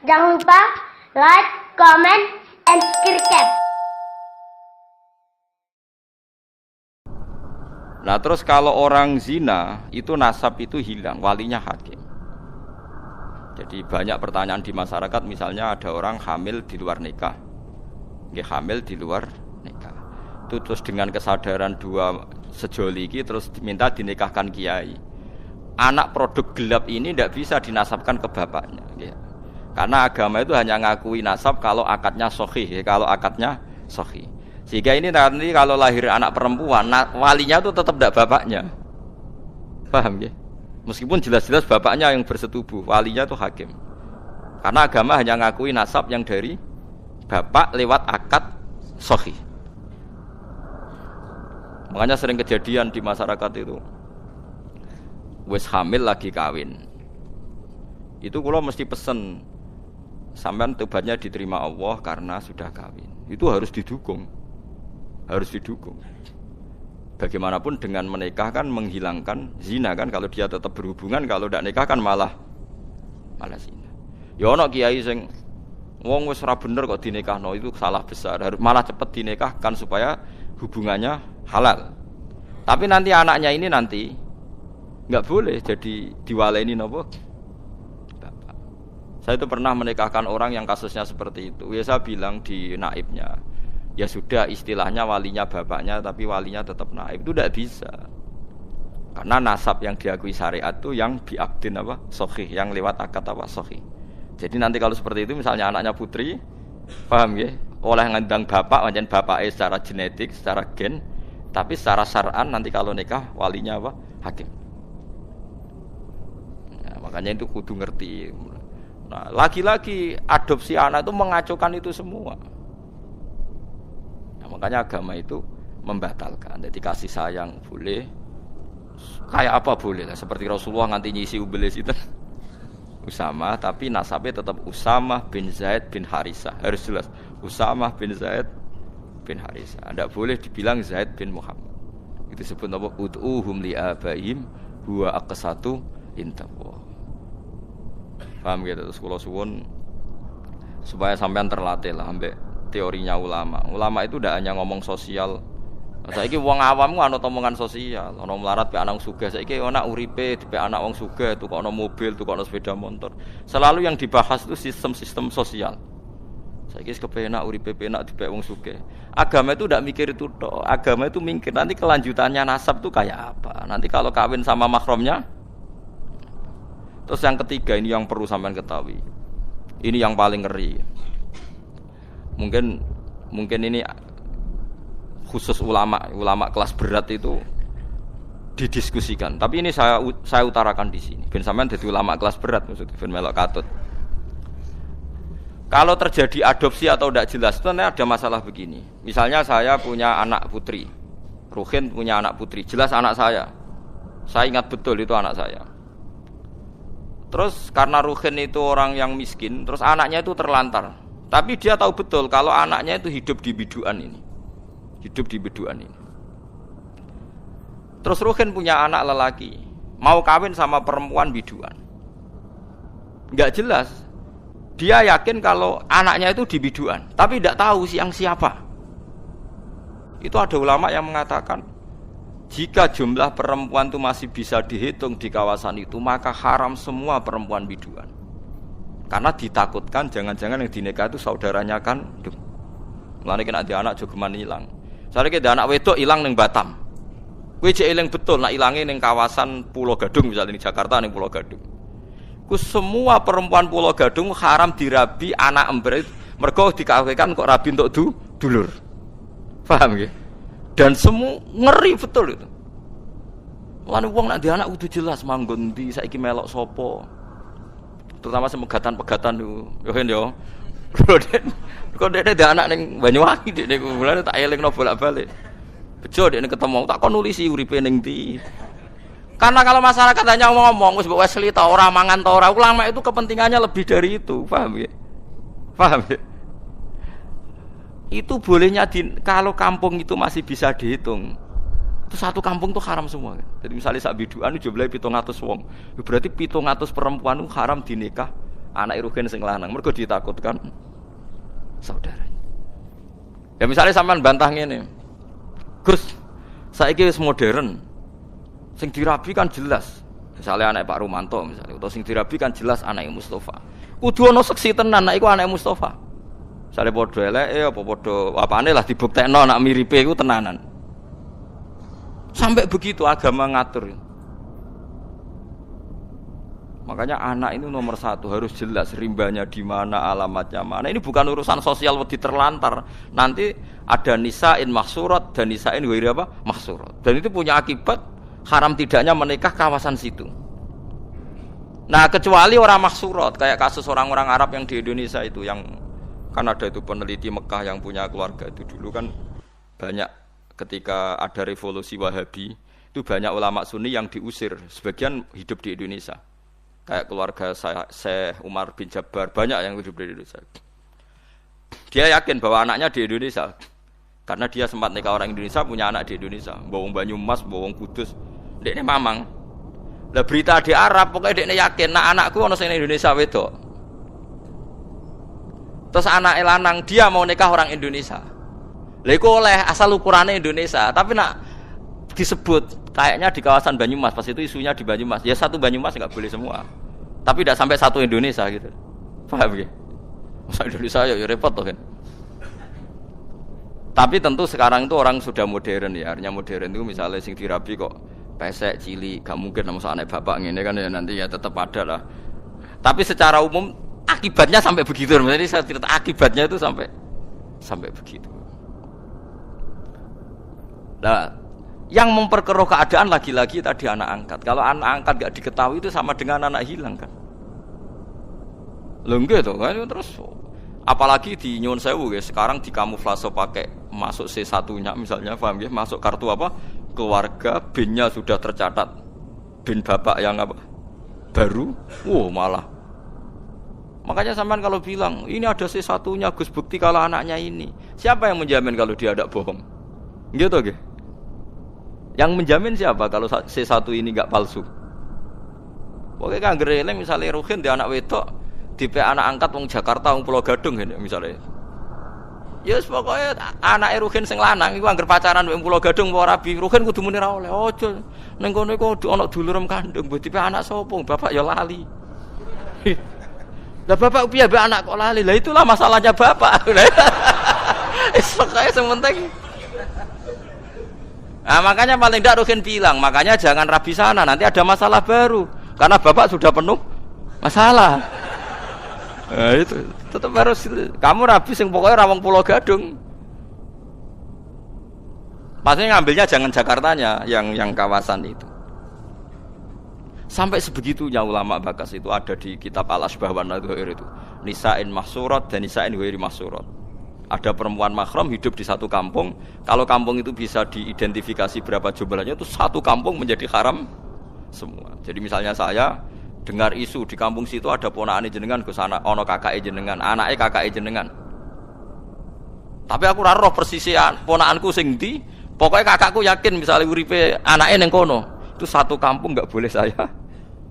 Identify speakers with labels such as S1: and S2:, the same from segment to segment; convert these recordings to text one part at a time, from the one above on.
S1: Jangan lupa like, comment, and subscribe.
S2: Nah terus kalau orang zina itu nasab itu hilang, walinya hakim. Jadi banyak pertanyaan di masyarakat, misalnya ada orang hamil di luar nikah, hamil di luar nikah. Itu terus dengan kesadaran dua sejoli ini terus diminta dinikahkan kiai. Anak produk gelap ini tidak bisa dinasabkan ke bapaknya, karena agama itu hanya ngakui nasab kalau akadnya sahih, kalau akadnya sahih. Sehingga ini nanti kalau lahir anak perempuan, walinya itu tetap tidak bapaknya. Paham ya? Meskipun jelas-jelas bapaknya yang bersetubuh, walinya itu hakim. Karena agama hanya ngakui nasab yang dari bapak lewat akad sahih. Makanya sering kejadian di masyarakat itu. Wes hamil lagi kawin. Itu kalau mesti pesen sampean tobatnya diterima Allah karena sudah kawin. Itu harus didukung. Harus didukung. Bagaimanapun dengan menikah kan menghilangkan zina kan, kalau dia tetap berhubungan, kalau tidak nikah kan malah zina. Ya ono kiai sing wong wis ora bener kok dinikahno, itu salah besar. Harus malah cepet dinikahkan supaya hubungannya halal. Tapi nanti anaknya ini nanti enggak boleh jadi diwaleni napa? Bapak. Saya itu pernah menikahkan orang yang kasusnya seperti itu. Ya saya bilang di naibnya, ya sudah istilahnya walinya bapaknya tapi walinya tetap naib. Itu tidak bisa. Karena nasab yang diakui syariat itu yang biabdin apa? Sahih, yang lewat akad apa? Sahih. Jadi nanti kalau seperti itu misalnya anaknya putri, paham ya? Oleh ngundang bapak, macam bapaknya secara genetik, secara gen, tapi secara syar'an nanti kalau nikah walinya apa? Hakim. Nah, makanya itu kudu ngerti. Nah, lagi-lagi adopsi anak itu mengacaukan itu semua. Nah, makanya agama itu membatalkan. Jadi kasih sayang boleh, kayak apa boleh lah. Seperti Rasulullah nganti nyisi ubelis itu Usamah, tapi nasabnya tetap Usamah bin Zaid bin Harisah. Harus jelas Usamah bin Zaid bin Harisah. Tidak boleh dibilang Zaid bin Muhammad. Itu disebut apa? Ud'uhum li'abaihim huwa aqsatu indallah. Paham gitu? Terus kula suwun supaya sampean terlatih lah ambek teorinya ulama. Ulama itu tidak hanya ngomong sosial. Saiki wong awam ku ana omongan sosial, ana melarat pe anak sugih. Saiki ana uripe dipe anak wong sugih, tukokno mobil, tukokno sepeda motor. Selalu yang dibahas itu sistem-sistem sosial. Saiki kepenak uripe penak dipe wong sugih. Agama itu tidak mikir itu tok. Agama itu mikir nanti kelanjutannya nasab itu kayak apa. Nanti kalau kawin sama mahramnya. Terus yang ketiga ini yang perlu sampean ketahui. Ini yang paling ngeri. Mungkin ini khusus ulama kelas berat itu didiskusikan. Tapi ini saya utarakan di sini. Ben sampean dadi ulama kelas berat maksudnya ben melok katut. Kalau terjadi adopsi atau tidak jelas, itu ada masalah begini. Misalnya saya punya anak putri, Ruhin punya anak putri, jelas anak saya. Saya ingat betul itu anak saya. Terus karena Ruhin itu orang yang miskin, terus anaknya itu terlantar. Tapi dia tahu betul kalau anaknya itu hidup di biduan ini. Hidup di biduan ini. Terus Ruhin punya anak lelaki, mau kawin sama perempuan biduan. Enggak jelas. Dia yakin kalau anaknya itu di biduan, tapi tidak tahu siapa. Itu ada ulama yang mengatakan, jika jumlah perempuan itu masih bisa dihitung di kawasan itu, maka haram semua perempuan biduan. Karena ditakutkan jangan-jangan yang dinikah itu saudaranya kandung. Mulane kena ada anak jogeman hilang. Soalnya ada anak wedok hilang ning Batam. Kowe jek eling betul nak ilange ning kawasan Pulau Gadung misalnya di Jakarta ning Pulau Gadung. Ku semua perempuan Pulau Gadung haram dirabi anak embrit, mergo dikawinkan kok rabi untuk dulur. Paham nggih? Dan semua ngeri betul itu. Mulane wong nak dia anak kudu jelas manggon ndi saiki melok sapa. Terutama semegatan-pegatan niku. Yo kan yo. Kok dek ada anak ning Banyuwangi dek niku mulane tak elingno bolak-balik. Bejo dek ketemu tak kon nulisi uripe ning ndi. Karena kalau masyarakat hanya ngomong wis mbok Wesley ta ora mangan ta ora, ulama itu kepentingannya lebih dari itu, paham ya? Paham ya? Itu bolehnya kalau kampung itu masih bisa dihitung. Itu satu kampung tuh haram semua. Jadi misalnya sak biduan jumlahe 700 wong. Berarti 700 perempuan itu haram dinikah anak Ruhin sing lanang, mergo ditakutkan saudaranya. Ya misalnya sampean bantah ngene. Gus, saiki wis modern. Sing dirabi kan jelas. Misalnya anak Pak Rumanto misalnya, atau sing dirabi kan jelas anak Mustafa. Kudu ana seksi tenan nek iku anak Mustafa. Misale padha eleke apa padha apane lah dibuktekno nak miripe iku tenanan. Sampai begitu agama ngatur. Makanya anak itu nomor satu harus jelas rimbanya di mana, alamatnya mana. Ini bukan urusan sosial wedi terlantar. Nanti ada nisain mahsurat dan nisain ghairi apa? Mahsurat. Dan itu punya akibat haram tidaknya menikah kawasan situ. Nah, kecuali orang mahsurat kayak kasus orang-orang Arab yang di Indonesia itu, yang kan ada itu peneliti Mekah yang punya keluarga itu dulu kan banyak ketika ada revolusi Wahabi itu banyak ulama Sunni yang diusir, sebagian hidup di Indonesia. Kayak keluarga Syekh Umar bin Jabbar, banyak yang hidup di Indonesia. Dia yakin bahwa anaknya di Indonesia, karena dia sempat nikah orang Indonesia, punya anak di Indonesia, bawang Banyumas, bawang Kudus, dekne mamang. Lah berita di Arab, pokoknya dekne yakin, nah anakku ono sing Indonesia wedok. Terus anak lanang dia mau nikah orang Indonesia. Lah iku oleh asal ukurannya Indonesia, tapi nak disebut kayaknya di kawasan Banyumas, pas itu isunya di Banyumas. Ya satu Banyumas enggak boleh semua. Tapi tidak sampai satu Indonesia gitu. Paham ya? Masa Indonesia ya repot tuh kan. Tapi tentu sekarang itu orang sudah modern ya. Artinya modern itu misalnya sing dirabi kok pesek cilik, gak mungkin nama anak bapak ngene kan ya, nanti ya tetap ada lah. Tapi secara umum akibatnya sampai begitu. Jadi saya cerita akibatnya itu sampai begitu. Nah, yang memperkeruh keadaan lagi-lagi tadi anak angkat. Kalau anak angkat gak diketahui itu sama dengan anak hilang kan. Lho nggih to kan terus apalagi di Nyuwun Sewu ya, sekarang dikamuflase pakai masuk C1-nya misalnya, paham ya, masuk kartu apa? Keluarga, BIN-nya sudah tercatat. BIN bapak yang apa? Baru. Malah. Makanya sampean kalau bilang, ini ada C1-nya Gus, bukti kalau anaknya ini. Siapa yang menjamin kalau dia tidak bohong? Gitu nggih. Yang menjamin siapa kalau C1 ini enggak palsu? Pokoknya kan gereleng misalnya Ruhin dia anak wedok, tipe anak angkat wong Jakarta, wong Pulau Gadung gitu misalnya. Ya yes, pokoknya anak Ruhin sing lanang iku angger pacaran wong Pulau Gadung ora rabi, Ruhin kudu muni ra oleh. Ojo ning kono iku ana dulurem kandung, tipe anak sapa? Bapak ya lali. Lah bapak piye mbek anak kok lali? Lah itulah masalahnya bapak. Wis pokoke sing penting. Nah, makanya paling tidak Ruhin bilang, makanya jangan rabi sana, nanti ada masalah baru. Karena bapak sudah penuh masalah. Nah, itu tetap harus kamu rabi sing pokoknya rawang Pulau Gadung. Maksudnya ngambilnya jangan Jakartanya, yang kawasan itu. Sampai sebegitunya ulama Bakas itu ada di kitab Al-Asbah wan Nadhair itu. Nisa'in mahsurat dan nisa'in ghairi mahsurat. Ada perempuan mahram hidup di satu kampung. Kalau kampung itu bisa diidentifikasi berapa jumlahnya, itu satu kampung menjadi haram semua. Jadi misalnya saya dengar isu di kampung situ ada ponakane jenengan Gus, anak ono kakake jenengan, anake kakake jenengan. Tapi aku ora roh persisian ponakanku sing ndi. Pokoke kakakku yakin misalnya uripe anake ning kono. Itu satu kampung enggak boleh saya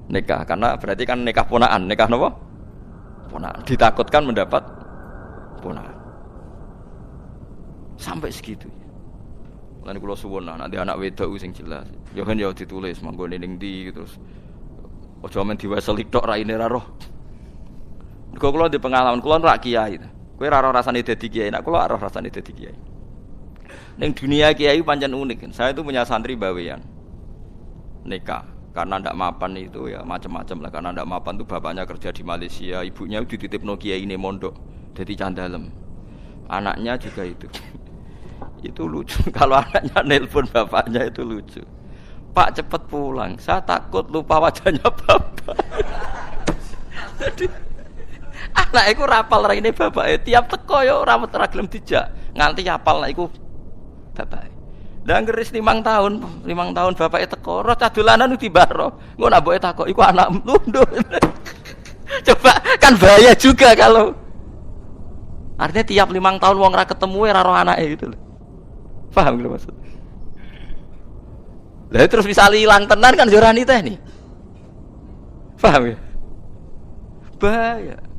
S2: nikah, karena berarti kan nikah ponakan. Nikah napa? Ponakan. Ditakutkan mendapat ponakan. Sampai segitu. Lan kula suwun nanti anak wedok sing jelas. Ya kan ya ditulis manggone ning ndi terus. Aja men diwaseli tok raine ra roh. Mergo kula di pengalaman kula rak kiai. Kowe ra roh rasane dadi kiai, nek kula roh rasane dadi kiai. Ning dunia kiai pancen unik. Saya itu punya santri bawean. Nikah karena ndak mapan itu ya macam-macam lah, karena ndak mapan tuh bapaknya kerja di Malaysia, ibunya dititipno kiai ini mondok jadi candalem. Anaknya juga itu. Itu lucu. Kalau anaknya nelpon bapaknya itu lucu. Pak cepet pulang, saya takut lupa wajahnya bapak. Jadi anak itu rapal raine bapaknya. Tiap teko ya ora gelem dijak. Nganti apal nek iku bapak. Lah ngeris 5 tahun bapaknya teko. Roh cadulanan dibaro. Engko nak mboke takok iku anakmu lunduk. Coba kan bahaya juga kalau artinya tiap 5 tahun wong ra ketemu ora roh anake gitu lho. Paham lho maksud? Lah terus bisa hilang tenan kan jorani teh nih. Paham ya? bahaya.